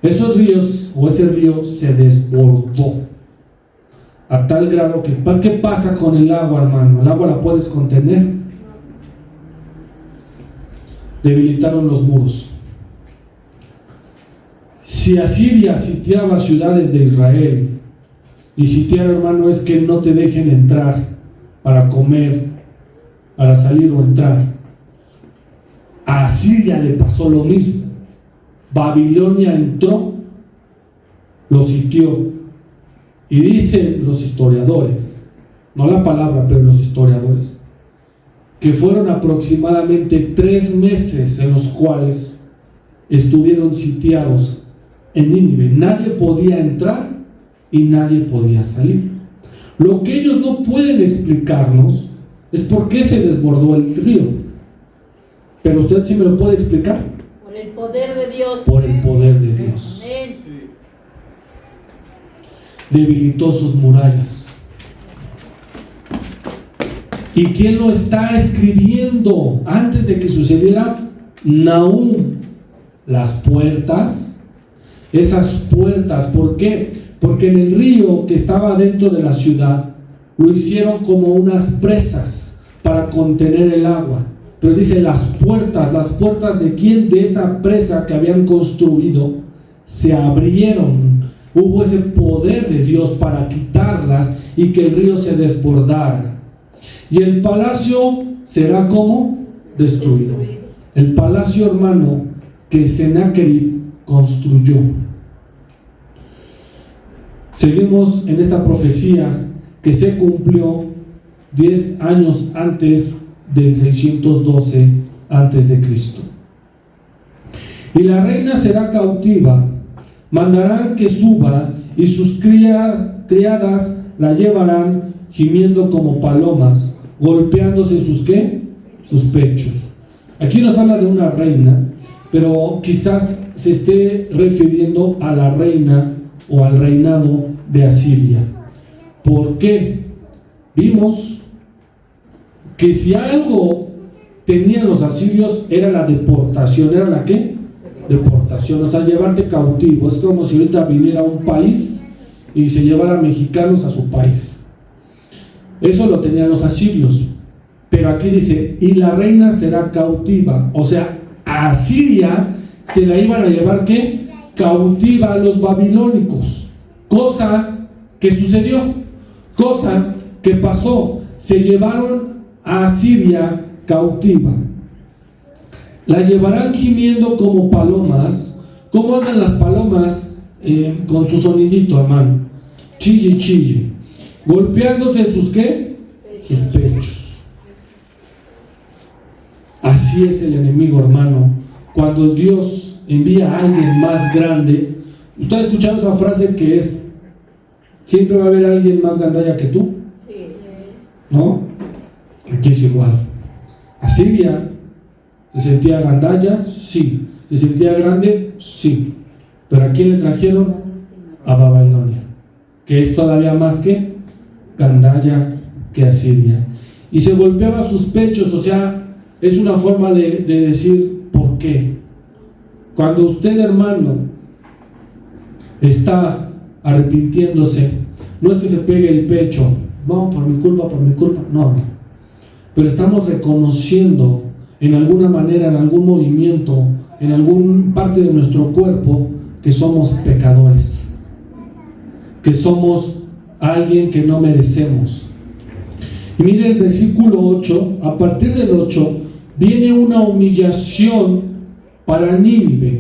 Esos ríos, o ese río, se desbordó a tal grado que, ¿qué pasa con el agua, hermano? ¿El agua la puedes contener? Debilitaron los muros. Si Asiria sitiaba ciudades de Israel, y sitiar, hermano, es que no te dejen entrar para comer, para salir o entrar. A Asiria le pasó lo mismo. Babilonia entró, lo sitió, y dicen los historiadores, no la palabra, pero los historiadores, que fueron aproximadamente 3 meses en los cuales estuvieron sitiados en Nínive. Nadie podía entrar y nadie podía salir. Lo que ellos no pueden explicarnos es por qué se desbordó el río. Pero usted sí me lo puede explicar.
Por el poder de Dios.
Por el poder de Dios.
Amén.
Debilitó sus murallas. ¿Y quién lo está escribiendo antes de que sucediera? Nahum. Las puertas, esas puertas, ¿por qué? Porque en el río que estaba dentro de la ciudad lo hicieron como unas presas para contener el agua. Pero dice las puertas de quién, de esa presa que habían construido, se abrieron. Hubo ese poder de Dios para quitarlas y que el río se desbordara. Y el palacio será como destruido. El palacio, hermano, que Sennacherib construyó. Seguimos en esta profecía que se cumplió 10 años antes del 612 antes de Cristo. Y la reina será cautiva, mandarán que suba y sus criadas la llevarán gimiendo como palomas, golpeándose sus ¿qué? Sus pechos. Aquí nos habla de una reina, pero quizás se esté refiriendo a la reina o al reinado de Asiria. ¿Por qué? Vimos que si algo tenían los asirios era la deportación. ¿Era la qué? Deportación, o sea, llevarte cautivo. Es como si ahorita viniera a un país y se llevara mexicanos a su país. Eso lo tenían los asirios. Pero aquí dice, y la reina será cautiva. O sea, a Asiria se la iban a llevar ¿qué? Cautiva a los babilónicos. Cosa que sucedió, cosa que pasó. Se llevaron a Asiria cautiva. La llevarán gimiendo como palomas. ¿Cómo andan las palomas? Con su sonidito, hermano. Chille, chille. Golpeándose sus ¿qué? Sus pechos. Así es el enemigo, hermano. Cuando Dios envía a alguien más grande. ¿Usted ha escuchado esa frase que es: siempre va a haber alguien más gandalla que tú?
Sí.
¿No? Aquí es igual. Asiria se sentía gandalla, sí. Se sentía grande, sí. Pero ¿a quién le trajeron? A Babilonia, que es todavía más que gandalla que Asiria. Y se golpeaba sus pechos, o sea, es una forma de decir ¿por qué? Cuando usted, hermano, está arrepintiéndose, no es que se pegue el pecho, no, por mi culpa, no. Pero estamos reconociendo en alguna manera, en algún movimiento, en alguna parte de nuestro cuerpo, que somos pecadores, que somos alguien que no merecemos. Y mire el versículo 8, a partir del 8, viene una humillación para Nínive.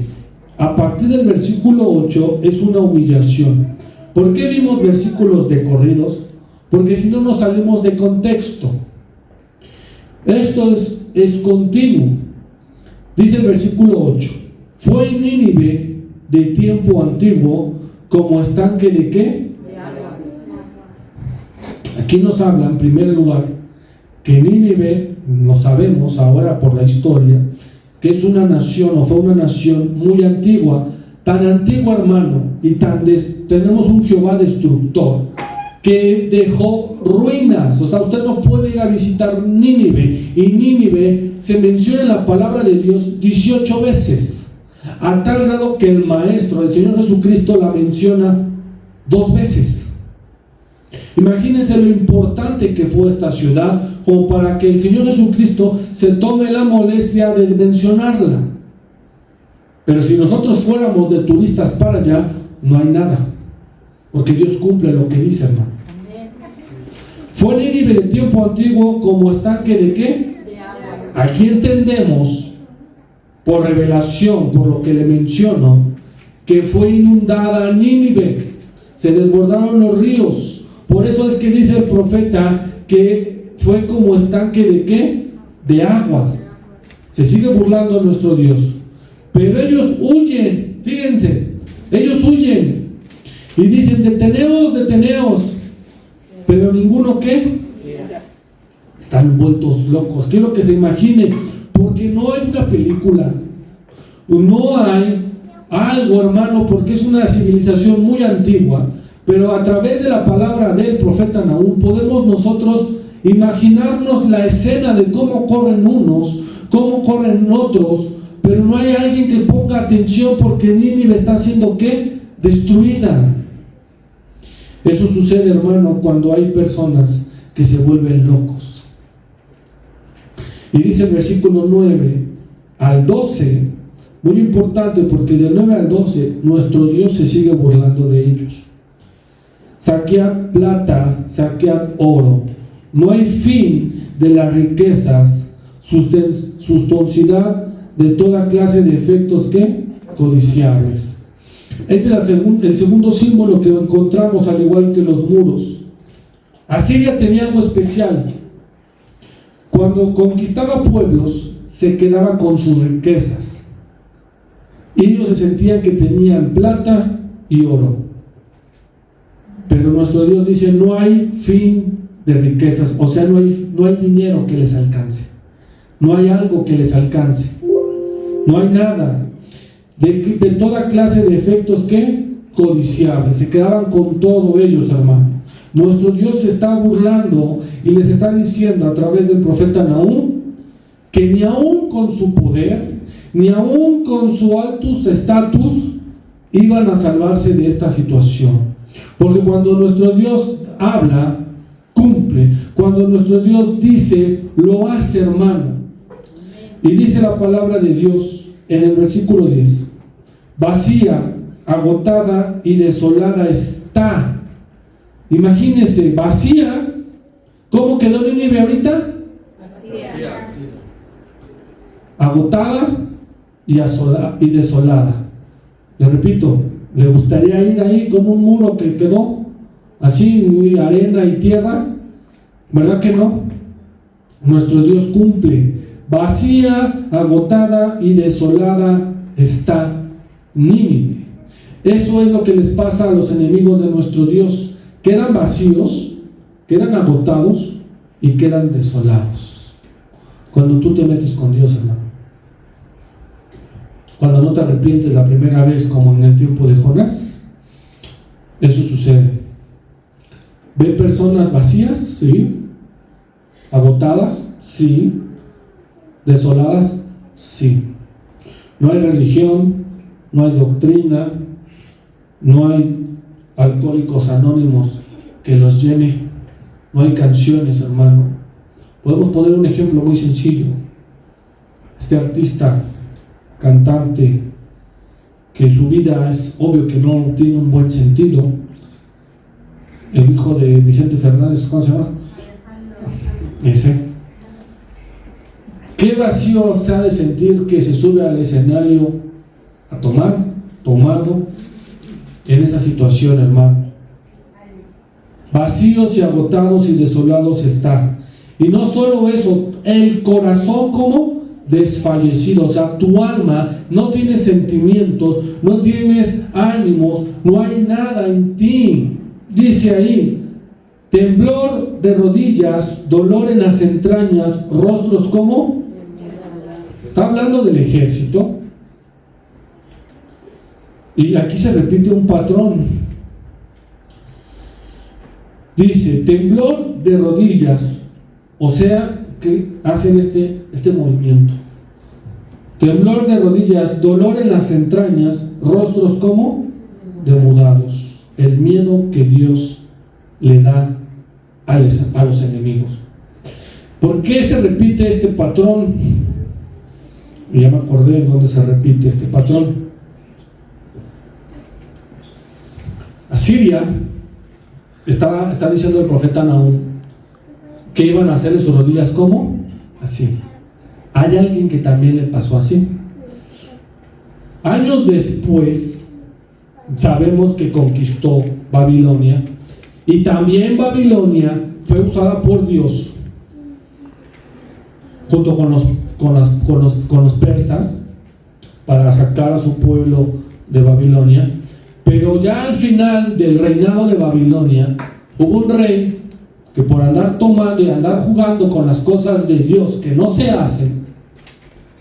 A partir del versículo 8 es una humillación. ¿Por qué vimos versículos de corridos? Porque si no nos salimos de contexto. Esto es continuo. Dice el versículo 8: fue Nínive de tiempo antiguo como estanque de ¿qué?
De aguas.
Aquí nos habla en primer lugar que Nínive, lo sabemos ahora por la historia, que es una nación o fue una nación muy antigua, tan antigua, hermano, y tenemos un Jehová destructor que dejó ruinas. O sea, usted no puede ir a visitar Nínive, y Nínive se menciona en la palabra de Dios 18 veces, a tal grado que el Maestro, el Señor Jesucristo, la menciona 2 veces. Imagínense lo importante que fue esta ciudad como para que el Señor Jesucristo se tome la molestia de mencionarla. Pero si nosotros fuéramos de turistas para allá, no hay nada, porque Dios cumple lo que dice, hermano.
Amén.
Fue Nínive de tiempo antiguo como estanque de ¿qué?
De aguas.
Aquí entendemos por revelación, por lo que le menciono, que fue inundada Nínive. Se desbordaron los ríos. Por eso es que dice el profeta que fue como estanque de ¿qué? De aguas. Se sigue burlando a nuestro Dios. Pero ellos huyen, fíjense, ellos huyen. Y dicen, deteneos, deteneos. Pero ninguno ¿qué? Están vueltos locos. Quiero que se imagine, porque no hay una película, no hay algo, hermano, porque es una civilización muy antigua, pero a través de la palabra del profeta Nahum podemos nosotros imaginarnos la escena de cómo corren unos, cómo corren otros, pero no hay alguien que ponga atención porque Nínive está siendo ¿qué? Destruida. Eso sucede, hermano, cuando hay personas que se vuelven locos. Y dice el versículo 9 al 12, muy importante, porque del 9 al 12 nuestro Dios se sigue burlando de ellos. Saquead plata, saquead oro, no hay fin de las riquezas, sustanciedad de toda clase de efectos que codiciables. Este es el segundo símbolo que encontramos, al igual que los muros. Asiria tenía algo especial. Cuando conquistaba pueblos, se quedaba con sus riquezas. Y ellos se sentían que tenían plata y oro. Pero nuestro Dios dice, no hay fin de riquezas, o sea, no hay dinero que les alcance. No hay algo que les alcance. No hay nada. De toda clase de efectos que codiciables. Se quedaban con todo ellos, hermano. Nuestro Dios se está burlando y les está diciendo a través del profeta Nahum que ni aún con su poder, ni aún con su alto estatus iban a salvarse de esta situación. Porque cuando nuestro Dios habla, cumple. Cuando nuestro Dios dice, lo hace, hermano. Y dice la palabra de Dios en el versículo 10: vacía, agotada y desolada está. Imagínense, vacía. ¿Cómo quedó Nínive ahorita?
Vacía.
Agotada y desolada. Le repito, ¿le gustaría ir ahí con un muro que quedó así, arena y tierra? ¿Verdad que no? Nuestro Dios cumple. Vacía, agotada y desolada está Nínive. Eso es lo que les pasa a los enemigos de nuestro Dios. Quedan vacíos, quedan agotados y quedan desolados. Cuando tú te metes con Dios, hermano, cuando no te arrepientes la primera vez, como en el tiempo de Jonás, eso sucede. ¿Ve personas vacías? Sí. ¿Agotadas? Sí. ¿Desoladas? Sí. No hay religión, no hay doctrina, no hay alcohólicos anónimos que los llene, no hay canciones, hermano. Podemos poner un ejemplo muy sencillo. Este artista, cantante, que su vida es obvio que no tiene un buen sentido, el hijo de Vicente Fernández, ¿cómo se llama? Ese. ¿Qué vacío se ha de sentir que se sube al escenario a tomado en esa situación, hermano? Vacíos y agotados y desolados está. Y no solo eso, el corazón como desfallecido. O sea, tu alma no tiene sentimientos, no tienes ánimos, no hay nada en ti. Dice ahí, temblor de rodillas, dolor en las entrañas, rostros como. Está hablando del ejército. Y aquí se repite un patrón. Dice, temblor de rodillas, o sea, que hacen este movimiento. Temblor de rodillas, dolor en las entrañas, rostros como demudados. El miedo que Dios le da a los enemigos. ¿Por qué se repite este patrón? Ya me acordé en dónde se repite este patrón. Asiria está diciendo el profeta Nahum que iban a hacer en sus rodillas como así. Hay alguien que también le pasó así. Años después sabemos que conquistó Babilonia Y también Babilonia fue usada por Dios junto con los persas para sacar a su pueblo de Babilonia. Pero ya al final del reinado de Babilonia hubo un rey que por andar tomando y andar jugando con las cosas de Dios que no se hacen,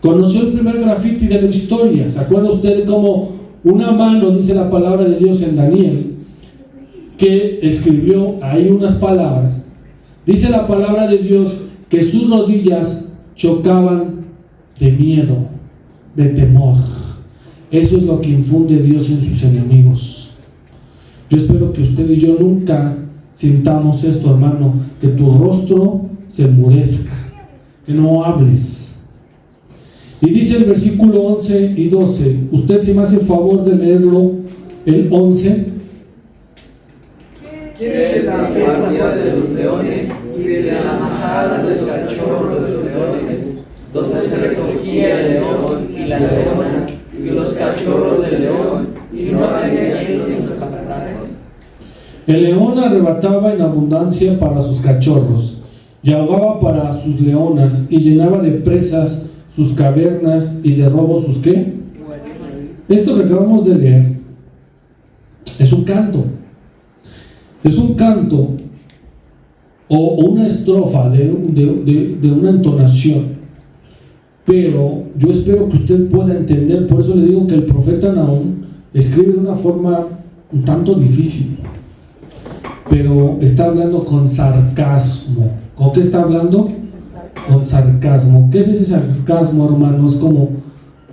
conoció el primer grafiti de la historia. ¿Se acuerda usted de cómo una mano, dice la palabra de Dios en Daniel, que escribió ahí unas palabras? Dice la palabra de Dios que sus rodillas chocaban de miedo, de temor. Eso es lo que infunde Dios en sus enemigos. Yo espero que usted y yo nunca sintamos esto, hermano, que tu rostro se enmudezca, que no hables. Y dice el versículo 11 y 12, usted si me hace el favor de leerlo, el 11.
¿Quién es la guardia de los leones y de la majada de los cachorros de los leones, donde se recogía el león y la leona y los cachorros del león, y no había quien los escapase?
El león arrebataba en abundancia para sus cachorros, y ahogaba para sus leonas, y llenaba de presas sus cavernas y de robos sus ¿qué? Esto que acabamos de leer es un canto. Es un canto o una estrofa de una entonación. Pero yo espero que usted pueda entender, por eso le digo que el profeta Nahum escribe de una forma un tanto difícil, pero está hablando con sarcasmo. ¿Con qué está hablando? Con sarcasmo. ¿Qué es ese sarcasmo, hermano? Es como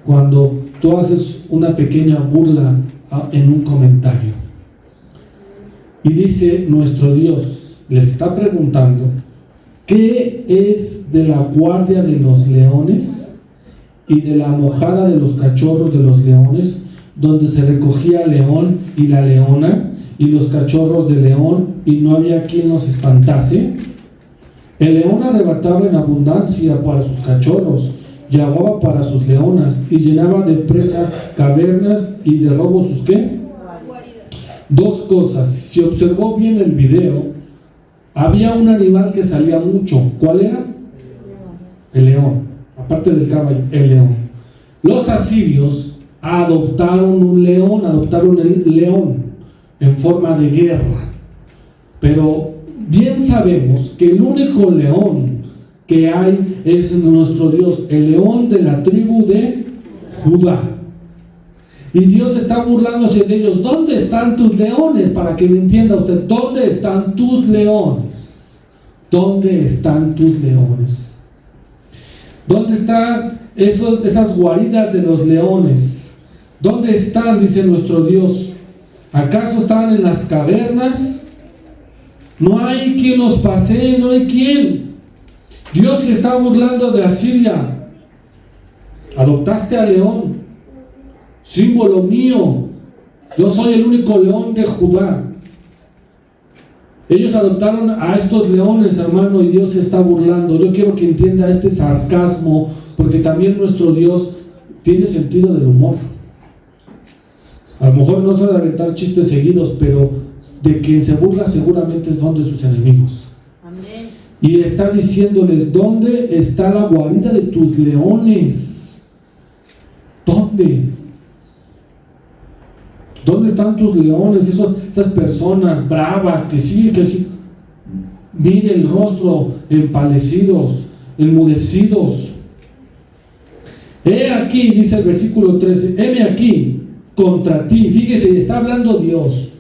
cuando tú haces una pequeña burla en un comentario. Y dice nuestro Dios, les está preguntando, ¿qué es de la guardia de los leones y de la mojada de los cachorros de los leones, donde se recogía el león y la leona y los cachorros de león, y no había quien los espantase? El león arrebataba en abundancia para sus cachorros, y ahogaba para sus leonas, y llenaba de presa cavernas y de robo sus ¿qué? Dos cosas. Si observó bien el video, había un animal que salía mucho. ¿Cuál era? El león. Aparte del caballo, el león. Los asirios adoptaron un león, adoptaron el león en forma de guerra. Pero bien sabemos que el único león que hay es nuestro Dios, el león de la tribu de Judá. Y Dios está burlándose de ellos. ¿Dónde están tus leones? Para que me entienda usted, ¿dónde están tus leones? ¿Dónde están tus leones? ¿Dónde están esas guaridas de los leones? ¿Dónde están? Dice nuestro Dios. ¿Acaso están en las cavernas? No hay quien los pasee, no hay quien. Dios se está burlando de Asiria. Adoptaste al león, símbolo mío. Yo soy el único león de Judá. Ellos adoptaron a estos leones, hermano, y Dios se está burlando. Yo quiero que entienda este sarcasmo, porque también nuestro Dios tiene sentido del humor. A lo mejor no suele aventar chistes seguidos, pero de quien se burla seguramente son de sus enemigos.
Amén.
Y está diciéndoles, ¿dónde está la guarida de tus leones? ¿Dónde? ¿Dónde están tus leones? Esas personas bravas que sí, mire el rostro, empalidecidos, enmudecidos. He aquí, dice el versículo 13, heme aquí contra ti. Fíjese, está hablando Dios.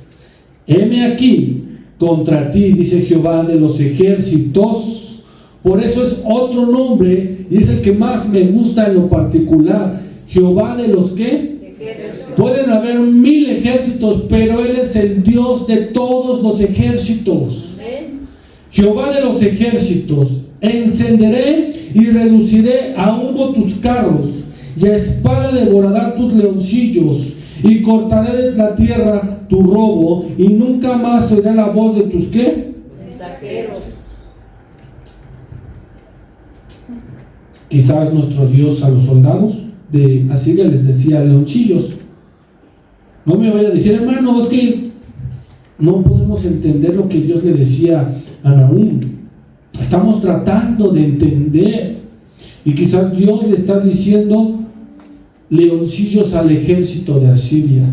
Heme aquí contra ti, dice Jehová de los ejércitos. Por eso es otro nombre, y es el que más me gusta en lo particular. Jehová de los ¿qué? Pueden haber 1000 ejércitos, pero Él es el Dios de todos los ejércitos. Jehová de los ejércitos, encenderé y reduciré a humo tus carros, y a espada devorará tus leoncillos, y cortaré de la tierra tu robo, y nunca más se oirá la voz de tus ¿qué?
Mensajeros.
Quizás nuestro Dios a los soldados de Asiria les decía leoncillos. No me vaya a decir, hermano, es que no podemos entender lo que Dios le decía a Nahum. Estamos tratando de entender, y quizás Dios le está diciendo leoncillos al ejército de Asiria,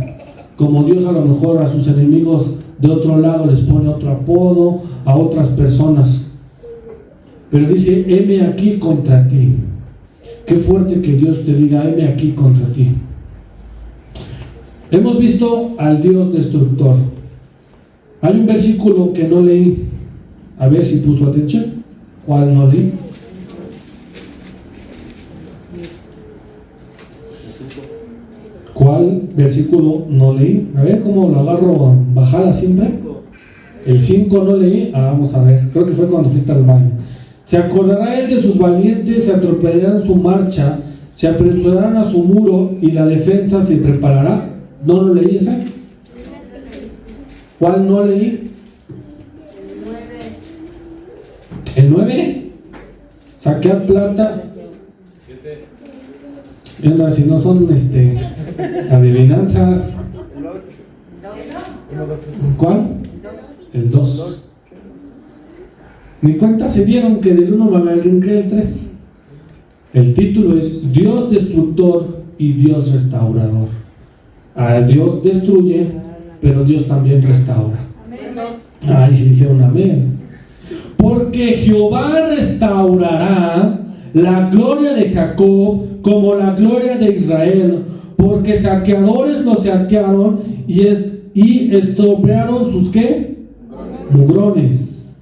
como Dios a lo mejor a sus enemigos de otro lado les pone otro apodo, a otras personas, pero dice: heme aquí contra ti. Qué fuerte que Dios te diga: heme aquí contra ti. Hemos visto al Dios destructor. Hay un versículo que no leí, a ver si puso atención. ¿Cuál no leí? ¿Cuál versículo no leí? A ver cómo lo agarro bajada siempre. El 5 no leí. Vamos a ver, creo que fue cuando fuiste al baño. Se acordará él de sus valientes, se atropellarán su marcha, se apresurarán a su muro y la defensa se preparará. ¿No lo leí esa? ¿Cuál no leí? ¿El 9? Saquear plata. Mira, si no son adivinanzas. ¿Cuál? El 2. Ni cuenta se dieron que del 1 me brinqué el 3. El título es Dios destructor y Dios restaurador. A Dios destruye, pero Dios también restaura. Ahí sí dijeron amén. Porque Jehová restaurará la gloria de Jacob como la gloria de Israel, porque saqueadores lo saquearon y estropearon sus ¿qué? Mugrones.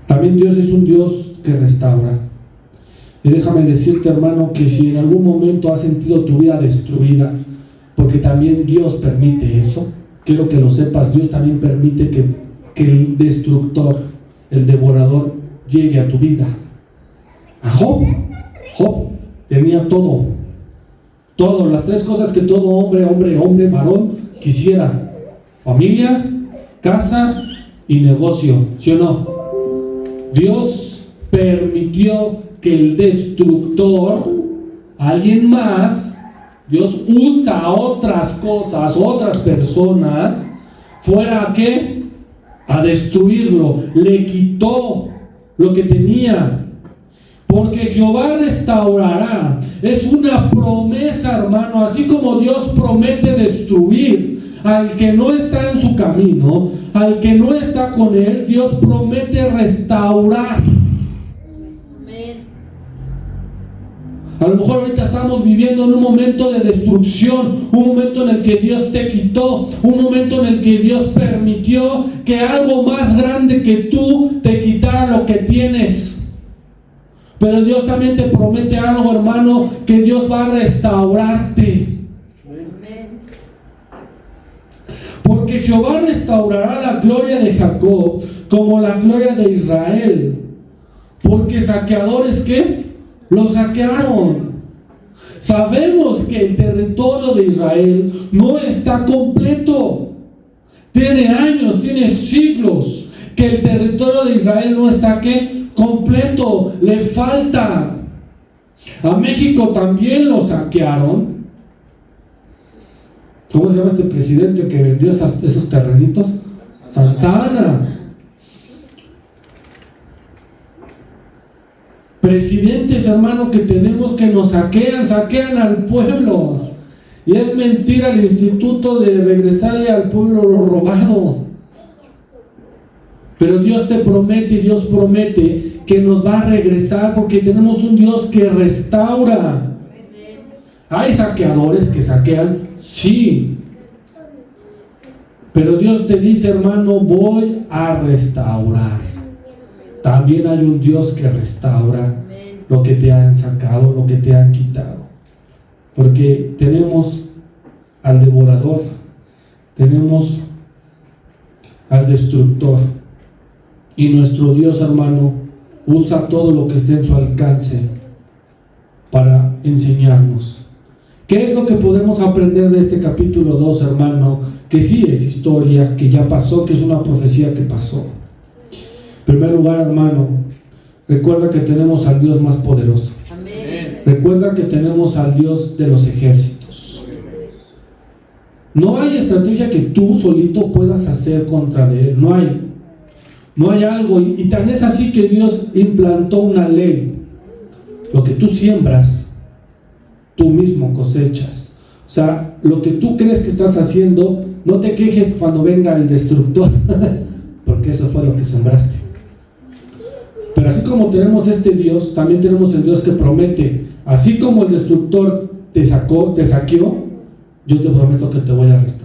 También Dios es un Dios que restaura. Y déjame decirte, hermano, que si en algún momento has sentido tu vida destruida, porque también Dios permite eso, quiero que lo sepas, Dios también permite que el destructor, el devorador, llegue a tu vida. A Job tenía todo, las 3 cosas que todo hombre, varón quisiera: familia, casa y negocio, ¿sí o no? Dios permitió que el destructor, alguien más, Dios usa otras cosas, otras personas, fuera a ¿qué? A destruirlo. Le quitó lo que tenía. Porque Jehová restaurará. Es una promesa, hermano. Así como Dios promete destruir al que no está en su camino, al que no está con él, Dios promete restaurar. A lo mejor ahorita estamos viviendo en un momento de destrucción, un momento en el que Dios te quitó, un momento en el que Dios permitió que algo más grande que tú te quitara lo que tienes. Pero Dios también te promete algo, hermano, que Dios va a restaurarte. Porque Jehová restaurará la gloria de Jacob como la gloria de Israel. Porque saqueadores, ¿qué? Lo saquearon. Sabemos que el territorio de Israel no está completo. Tiene años, tiene siglos que el territorio de Israel no está ¿qué? Completo, le falta. A México también lo saquearon. ¿Cómo se llama este presidente que vendió esos terrenitos? Santana. Presidentes, hermano, que tenemos que nos saquean al pueblo. Y es mentira el instituto de regresarle al pueblo lo robado. Pero Dios te promete y Dios promete que nos va a regresar, porque tenemos un Dios que restaura. Hay saqueadores que saquean, sí. Pero Dios te dice, hermano, voy a restaurar. También hay un Dios que restaura lo que te han sacado, lo que te han quitado. Porque tenemos al devorador, tenemos al destructor. Y nuestro Dios, hermano, usa todo lo que esté en su alcance para enseñarnos. ¿Qué es lo que podemos aprender de este capítulo 2, hermano? Que sí es historia, que ya pasó, que es una profecía que pasó. En primer lugar, hermano, recuerda que tenemos al Dios más poderoso. Amén. Recuerda que tenemos al Dios de los ejércitos. No hay estrategia que tú solito puedas hacer contra de él, no hay algo, y tan es así que Dios implantó una ley: lo que tú siembras, tú mismo cosechas. O sea, lo que tú crees que estás haciendo, no te quejes cuando venga el destructor, porque eso fue lo que sembraste. Pero así como tenemos este Dios, también tenemos el Dios que promete: así como el destructor te saqueó, yo te prometo que te voy a restaurar.